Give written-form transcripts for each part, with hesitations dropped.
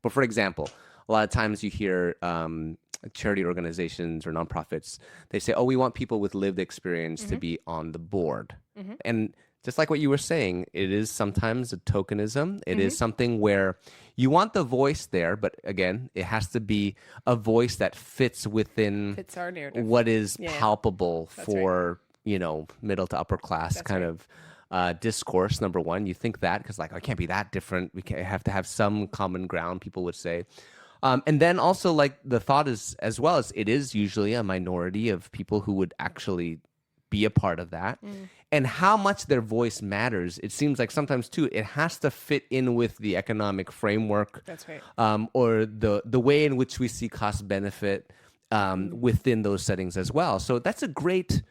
But for example, a lot of times you hear charity organizations or nonprofits, they say, oh, we want people with lived experience to be on the board. And just like what you were saying, it is sometimes a tokenism. It is something where you want the voice there, but again, it has to be a voice that fits within Fits our narrative. what is Yeah. palpable That's for, middle to upper class That's kind right. of discourse. Number one, you think that because like, I can't be that different. We can't have to have some common ground, people would say. And then also like the thought is as well as it is usually a minority of people who would actually be a part of that. And how much their voice matters. It seems like sometimes too, it has to fit in with the economic framework. That's right. Or the way in which we see cost benefit within those settings as well. So that's a great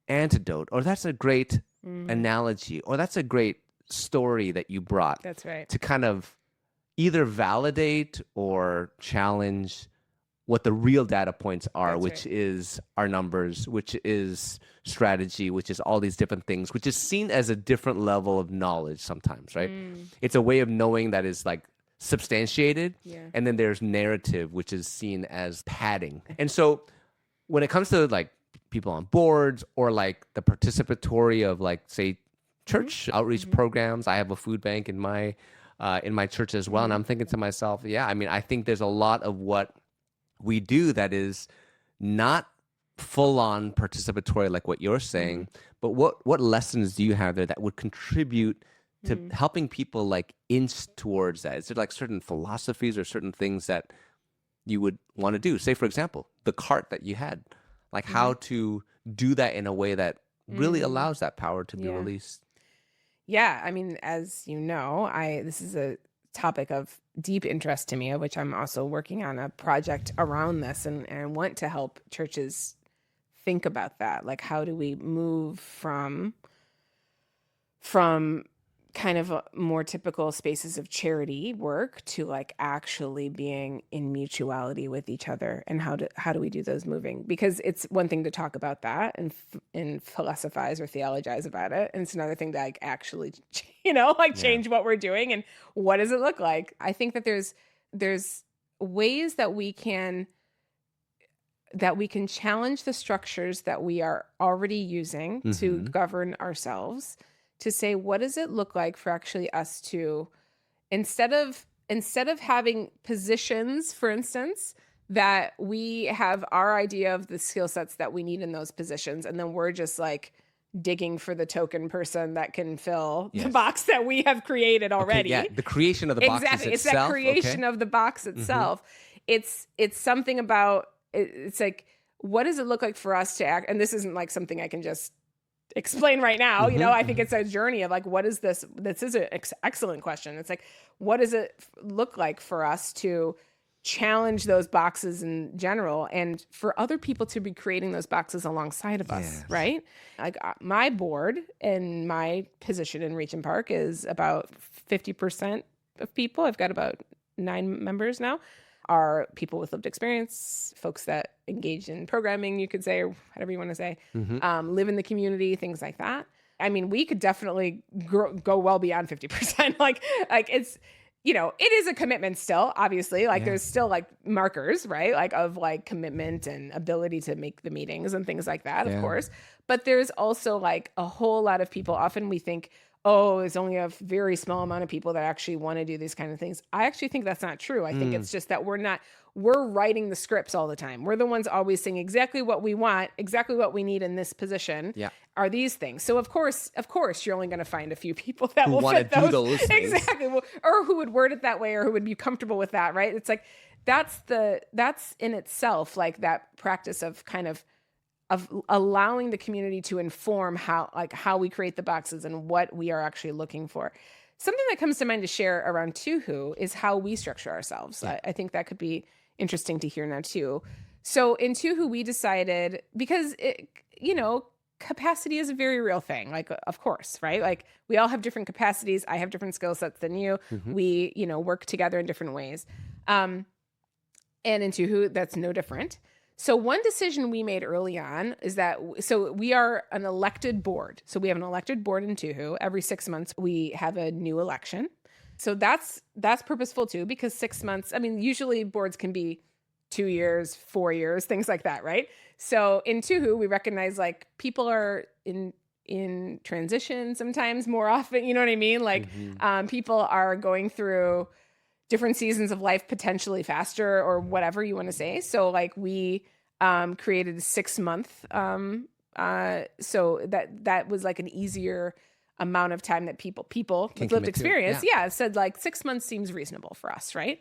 antidote, or that's a great analogy, or that's a great story that you brought. That's right. To kind of either validate or challenge what the real data points are, That's which right. is our numbers, which is strategy, which is all these different things, which is seen as a different level of knowledge sometimes, right? It's a way of knowing that is like substantiated. Yeah. And then there's narrative, which is seen as padding. And so when it comes to like people on boards or like the participatory of like, say, church outreach programs, I have a food bank in my church as well. And I'm thinking to myself, yeah, I mean, I think there's a lot of what we do that is not full on participatory like what you're saying, but what lessons do you have there that would contribute to helping people like inch towards that? Is there like certain philosophies or certain things that you would want to do? Say, for example, the cart that you had, like how to do that in a way that really allows that power to be Yeah. released. Yeah, I mean, as you know, this is a topic of deep interest to me, of which I'm also working on a project around this, and want to help churches think about that. Like, how do we move from kind of more typical spaces of charity work to like actually being in mutuality with each other, and how do we do those moving? Because it's one thing to talk about that and philosophize or theologize about it, and it's another thing to like actually change what we're doing and what does it look like. I think that there's ways that we can challenge the structures that we are already using to govern ourselves, to say, what does it look like for actually us to, instead of having positions, for instance, that we have our idea of the skill sets that we need in those positions, and then we're just like digging for the token person that can fill the box that we have created already. Okay, yeah, the creation of the boxes Exactly. It's itself. that creation of the box itself. It's something about, it's like, what does it look like for us to act? And this isn't like something I can just explain right now. I think it's a journey of like, what is this? This is an excellent question. It's like, what does it look like for us to challenge those boxes in general, and for other people to be creating those boxes alongside of us, right? Like my board and my position in Reach and Park is about 50% of people. I've got about 9 members now, are people with lived experience, folks that engage in programming, you could say, or whatever you want to say, live in the community, things like that. I mean, we could definitely go well beyond 50%. like it's, it is a commitment still, obviously. Like there's still like markers, right? Like of like commitment and ability to make the meetings and things like that, of course. But there's also like a whole lot of people. Often we think, oh, it's only a very small amount of people that actually want to do these kind of things. I actually think that's not true. I think it's just that we're writing the scripts all the time. We're the ones always saying exactly what we want, exactly what we need in this position are these things. So of course, you're only going to find a few people that will fit those. Exactly. Or who would word it that way, or who would be comfortable with that, right? It's like, that's in itself, like that practice of kind of allowing the community to inform how we create the boxes and what we are actually looking for. Something that comes to mind to share around TUHU is how we structure ourselves. I think that could be interesting to hear now too. So in TUHU, we decided, because capacity is a very real thing. Like, of course, right? Like we all have different capacities. I have different skill sets than you. We, work together in different ways. And in TUHU, that's no different. So one decision we made early on is that, so we are an elected board. So we have an elected board in TUHU. Every 6 months, we have a new election. So that's purposeful too, because 6 months, I mean, usually boards can be 2 years, 4 years, things like that, right? So in TUHU, we recognize like people are in transition sometimes more often, you know what I mean? Like people are going through different seasons of life potentially faster or whatever you want to say. So like we created a 6 month so that was like an easier amount of time that people with lived experience said like 6 months seems reasonable for us, right?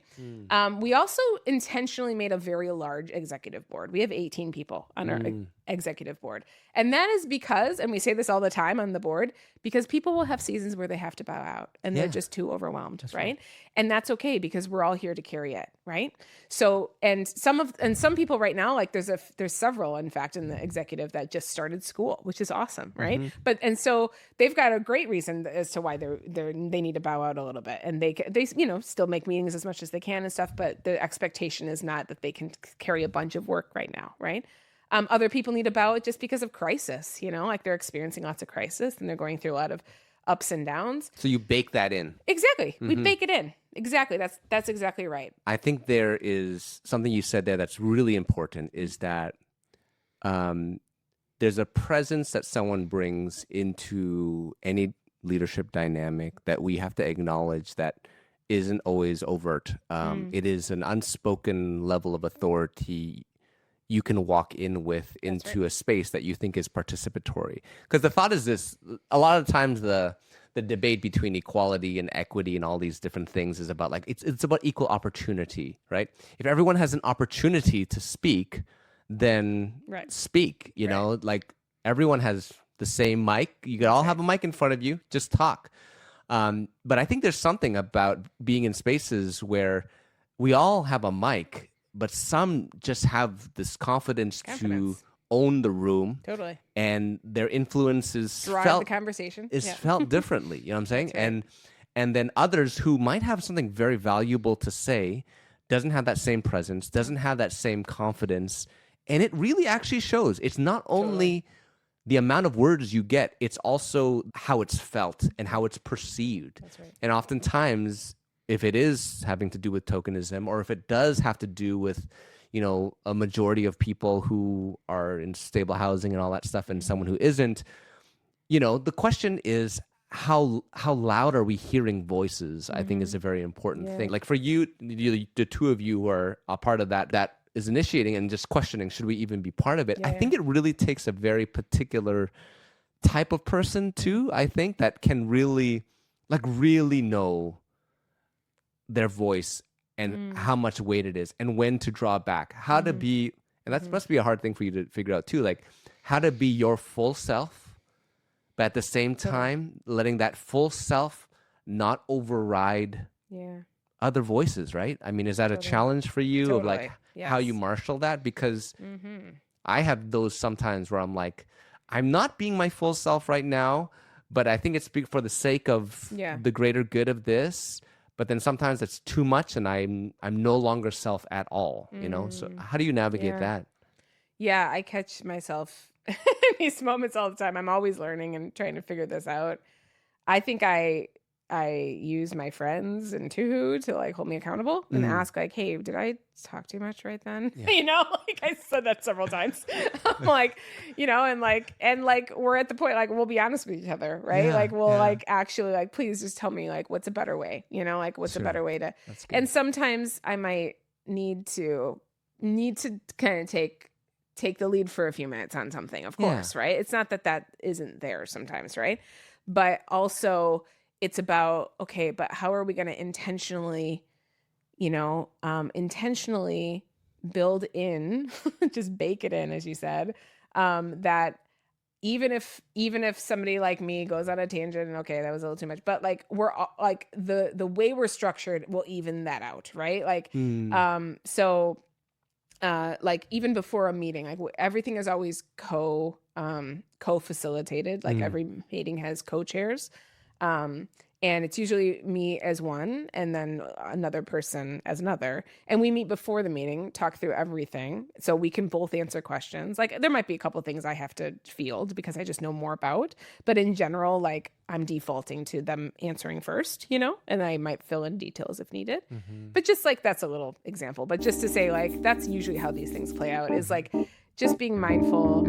We also intentionally made a very large executive board. We have 18 people on our executive board, and that is because, and we say this all the time on the board, because people will have seasons where they have to bow out and they're just too overwhelmed, right? And that's okay, because we're all here to carry it, right? So and some people right now, like there's several in fact in the executive that just started school, which is awesome, right? But and so they've got a great reason as to why they need to bow out a little bit, and they still make meetings as much as they can and stuff, but the expectation is not that they can carry a bunch of work right now, right? Other people need to bow out just because of crisis, like they're experiencing lots of crisis and they're going through a lot of ups and downs. So you bake that in. Exactly. We bake it in. Exactly. That's exactly right. I think there is something you said there that's really important, is that there's a presence that someone brings into any leadership dynamic that we have to acknowledge that isn't always overt. It is an unspoken level of authority you can walk in with into a space that you think is participatory. Because the thought is this: a lot of times the debate between equality and equity and all these different things is about like it's about equal opportunity, right? If everyone has an opportunity to speak, then speak. You know, like everyone has the same mic. You could all have a mic in front of you. Just talk. But I think there's something about being in spaces where we all have a mic, but some just have this confidence to own the room. Totally. And their influence is the conversation. Felt differently. You know what I'm saying? Right. And then others who might have something very valuable to say doesn't have that same presence, doesn't have that same confidence. And it really actually shows. It's not only the amount of words you get, it's also how it's felt and how it's perceived. That's right. And oftentimes, if it is having to do with tokenism, or if it does have to do with, a majority of people who are in stable housing and all that stuff, and someone who isn't, the question is how loud are we hearing voices? I think is a very important thing. Like for you, the two of you who are a part of that is initiating and just questioning, should we even be part of it? I think it really takes a very particular type of person too, I think, that can really know their voice and how much weight it is and when to draw back, how to be, and that must be a hard thing for you to figure out too, like how to be your full self, but at the same time, letting that full self not override other voices, right? I mean, is that a challenge for you of like how you marshal that? Because I have those sometimes where I'm like, I'm not being my full self right now, but I think it's for the sake of the greater good of this. But then sometimes it's too much and I'm no longer self at all, So how do you navigate that? Yeah, I catch myself in these moments all the time. I'm always learning and trying to figure this out. I think I use my friends and TUHU to like hold me accountable and ask like, hey, did I talk too much right then? Like I said that several times. I'm like, and we're at the point, like, we'll be honest with each other, right? Like we'll like actually like, please just tell me like, what's a better way, like what's a better way to, and sometimes I might need to kind of take the lead for a few minutes on something, of course, right? It's not that isn't there sometimes, right? But also it's about, okay, but how are we going to intentionally build in, just bake it in, as you said, that even if somebody like me goes on a tangent and okay, that was a little too much, but like we're like the way we're structured will even that out, right? Like, so like even before a meeting, like everything is always co-facilitated. Like every meeting has co-chairs. And it's usually me as one and then another person as another. And we meet before the meeting, talk through everything so we can both answer questions. Like there might be a couple of things I have to field because I just know more about. But in general, like I'm defaulting to them answering first, you know, and I might fill in details if needed. But just like that's a little example. But just to say like that's usually how these things play out is like just being mindful.